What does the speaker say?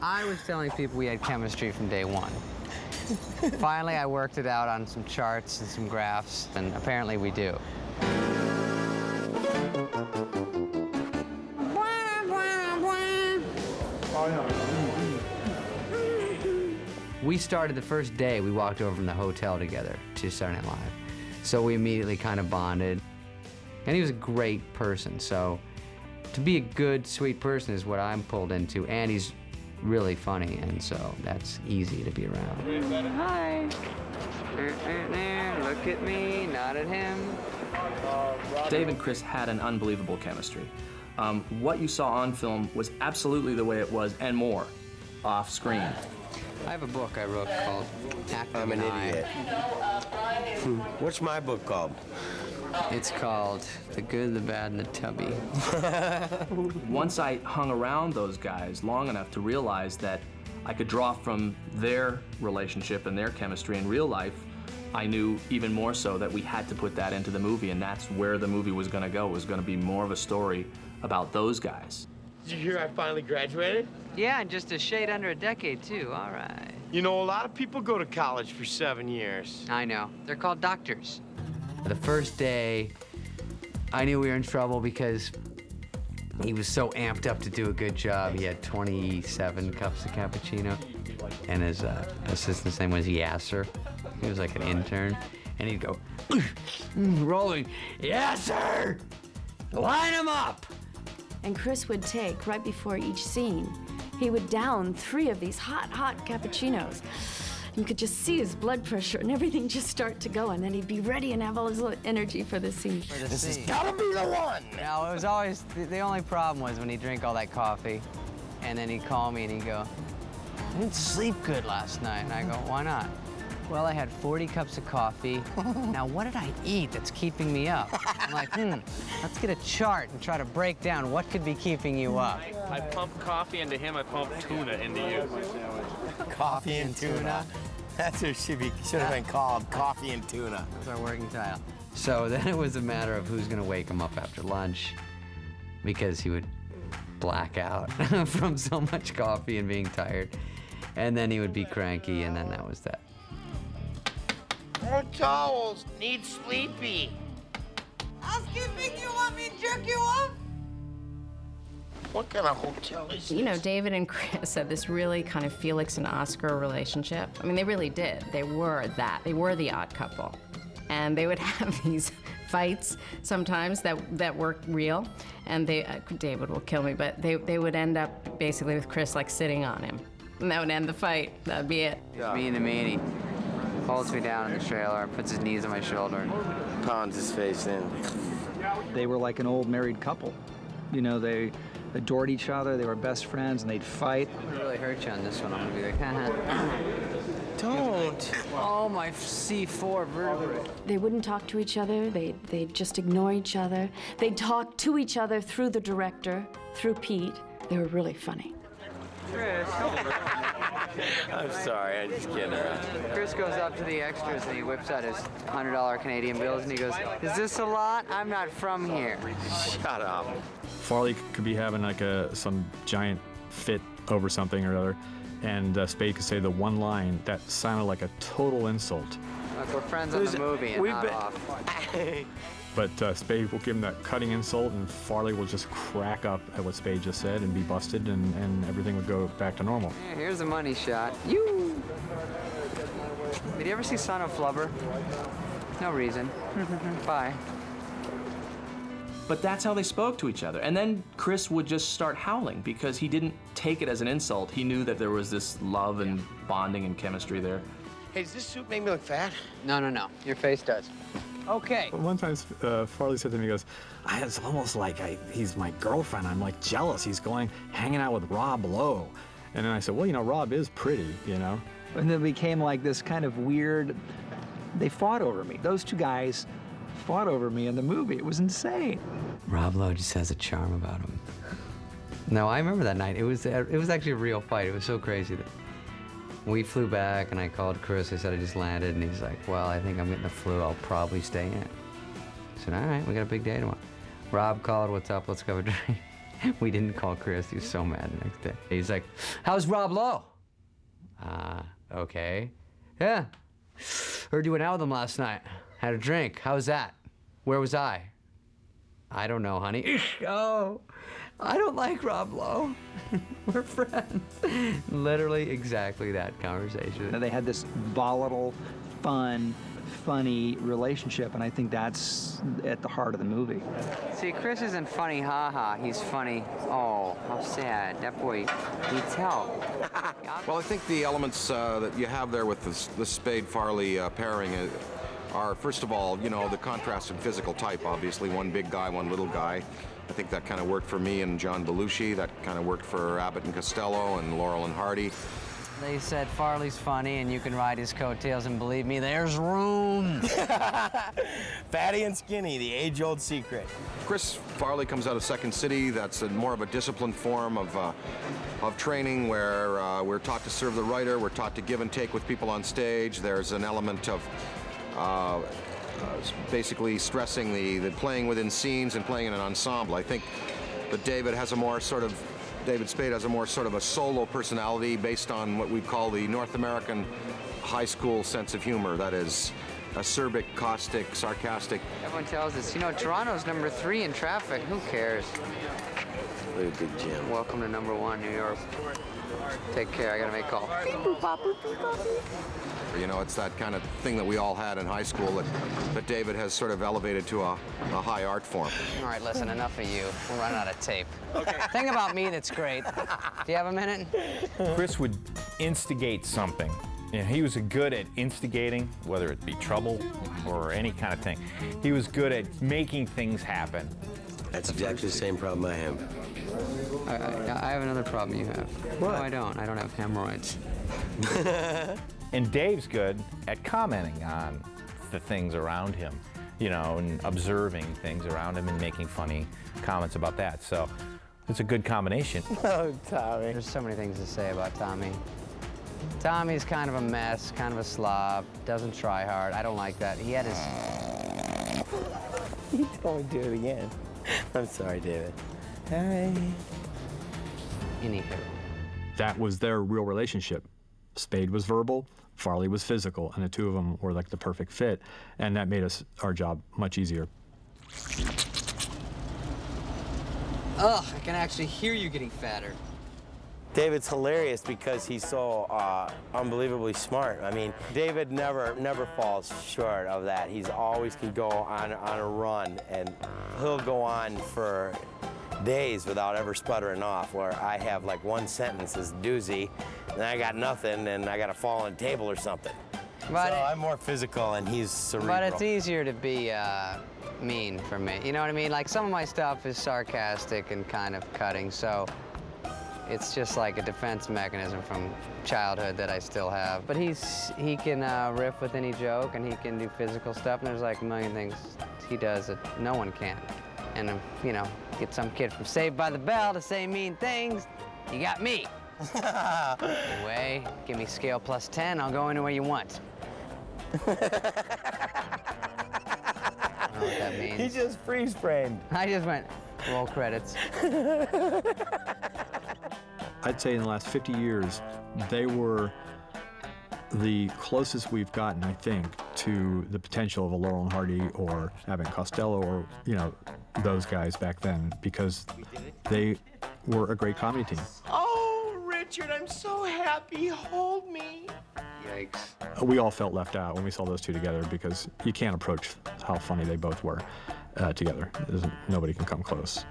I was telling people we had chemistry from day one. Finally, I worked it out on some charts and some graphs, and apparently we do. We started the first day, we walked over from the hotel together to Saturday Night Live. So we immediately kind of bonded. And he was a great person, so to be a good, sweet person is what I'm pulled into, and he's really funny, and so that's easy to be around. Hi. Look at me, not at him. Dave and Chris had an unbelievable chemistry. What you saw on film was absolutely the way it was, and more, off screen. I have a book I wrote called Acting I'm an idiot. What's my book called? It's called The Good, the Bad, and the Tubby. Once I hung around those guys long enough to realize that I could draw from their relationship and their chemistry in real life, I knew even more so that we had to put that into the movie, and that's where the movie was going to go. It was going to be more of a story about those guys. Did you hear I finally graduated? Yeah, and just a shade under a decade, too. All right. You know, a lot of people go to college for 7 years. I know. They're called doctors. The first day, I knew we were in trouble because he was so amped up to do a good job. He had 27 cups of cappuccino, and his assistant's name was Yasser. He was like an intern, and he'd go, rolling, Yasser! Line him up! And Chris would take, right before each scene, he would down 3 of these hot, hot cappuccinos. You could just see his blood pressure and everything just start to go, and then he'd be ready and have all his energy for the scene. This has gotta be the one! No, it was always, the only problem was when he'd drink all that coffee, and then he'd call me and he'd go, I didn't sleep good last night. And I go, why not? Well, I had 40 cups of coffee. Now, what did I eat that's keeping me up? I'm like, let's get a chart and try to break down what could be keeping you up. I pump coffee into him, I pump tuna into you. Coffee and tuna. That's what should have been called, Coffee and Tuna. That was our working title. So then it was a matter of who's gonna wake him up after lunch, because he would black out from so much coffee and being tired. And then he would be cranky, and then that was that. More towels. Need sleepy. Housekeeping, you want me to jerk you off? What kind of hotel is this? You know, David and Chris had this really kind of Felix and Oscar relationship. I mean, they really did. They were that. They were the odd couple. And they would have these fights sometimes that were real. And David will kill me, but they would end up basically with Chris like sitting on him. And that would end the fight. That'd be it. Me and the meanie. Holds me down in the trailer, puts his knees on my shoulder. Pounds his face in. They were like an old married couple. You know, they adored each other, they were best friends, and they'd fight. I'm gonna really hurt you on this one. I'm gonna be like, Don't. Oh, my C4 vertebrae. They wouldn't talk to each other. They'd just ignore each other. They'd talk to each other through the director, through Pete. They were really funny. Chris. I'm sorry, I'm just kidding around. Chris goes up to the extras and he whips out his $100 Canadian bills and he goes, is this a lot? I'm not from here. Shut up. Farley could be having like some giant fit over something or other, and Spade could say the one line that sounded like a total insult. Look, we're friends on the movie and not off. But Spade will give him that cutting insult, and Farley will just crack up at what Spade just said and be busted, and everything would go back to normal. Yeah, here's a money shot. You. Did you ever see Son of Flubber? No reason. Bye. But that's how they spoke to each other. And then Chris would just start howling because he didn't take it as an insult. He knew that there was this love and bonding and chemistry there. Hey, does this suit make me look fat? No, no, no. Your face does. Okay. One time, Farley said to me, he goes, it's almost like he's my girlfriend. I'm like jealous. He's hanging out with Rob Lowe. And then I said, well, you know, Rob is pretty, you know. And it became like this kind of weird, they fought over me. Those two guys fought over me in the movie. It was insane. Rob Lowe just has a charm about him. No, I remember that night. It was actually a real fight. It was so crazy that we flew back and I called Chris. I said I just landed and he's like, well, I think I'm getting the flu. I'll probably stay in. I said, all right, we got a big day tomorrow. Rob called, what's up? Let's go have a drink. We didn't call Chris. He was so mad the next day. He's like, how's Rob Lowe? Okay. Yeah. Heard you went out with him last night. Had a drink. How was that? Where was I? I don't know, honey. Oh, I don't like Rob Lowe. We're friends. Literally exactly that conversation. They had this volatile, fun, funny relationship, and I think that's at the heart of the movie. See, Chris isn't funny, ha-ha. He's funny, oh, how sad. That boy needs help. Well, I think the elements that you have there with the Spade-Farley pairing are, first of all, you know, the contrast in physical type, obviously. One big guy, one little guy. I think that kind of worked for me and John Belushi. That kind of worked for Abbott and Costello and Laurel and Hardy. They said Farley's funny and you can ride his coattails, and believe me, there's room. Fatty and skinny, the age-old secret. Chris Farley comes out of Second City. That's more of a disciplined form of training where we're taught to serve the writer, we're taught to give and take with people on stage. There's an element of basically stressing the playing within scenes and playing in an ensemble. I think that David Spade has a more sort of a solo personality based on what we call the North American high school sense of humor. That is acerbic, caustic, sarcastic. Everyone tells us, you know, Toronto's number 3 in traffic. Who cares? Look at Big Jim. Welcome to number 1, New York. Take care, I gotta make a call. You know, it's that kind of thing that we all had in high school that David has sort of elevated to a high art form. All right, listen, enough of you. We'll run out of tape. Okay. Thing about me that's great. Do you have a minute? Chris would instigate something. You know, he was good at instigating, whether it be trouble or any kind of thing. He was good at making things happen. That's exactly the same problem I have. I have another problem you have. What? No, I don't. I don't have hemorrhoids. And Dave's good at commenting on the things around him, you know, and observing things around him and making funny comments about that. So it's a good combination. Oh, Tommy. There's so many things to say about Tommy. Tommy's kind of a mess, kind of a slob, doesn't try hard. I don't like that. He had his... You told me to do it again. I'm sorry, David. Hi. Anywho. That was their real relationship. Spade was verbal, Farley was physical, and the two of them were like the perfect fit, and that made our job much easier. Ugh, I can actually hear you getting fatter. David's hilarious because he's so unbelievably smart. I mean, David never falls short of that. He's always can go on a run, and he'll go on for days without ever sputtering off, where I have like one sentence is doozy, and I got nothing, and I got a fallen table or something. But so I'm more physical, and he's cerebral. But it's easier to be mean for me. You know what I mean? Like, some of my stuff is sarcastic and kind of cutting, so it's just like a defense mechanism from childhood that I still have. But he can riff with any joke, and he can do physical stuff, and there's like a million things he does that no one can. And, you know, get some kid from Saved by the Bell to say mean things, you got me. Anyway, give me scale plus 10, I'll go anywhere you want. I don't know what that means. He just freeze framed. I just went, roll credits. I'd say in the last 50 years, they were the closest we've gotten, I think, to the potential of a Laurel and Hardy or Abbott and Costello or, you know, those guys back then, because they were a great comedy team. Oh, Richard, I'm so happy. Hold me. Yikes. We all felt left out when we saw those two together because you can't approach how funny they both were together. Nobody can come close.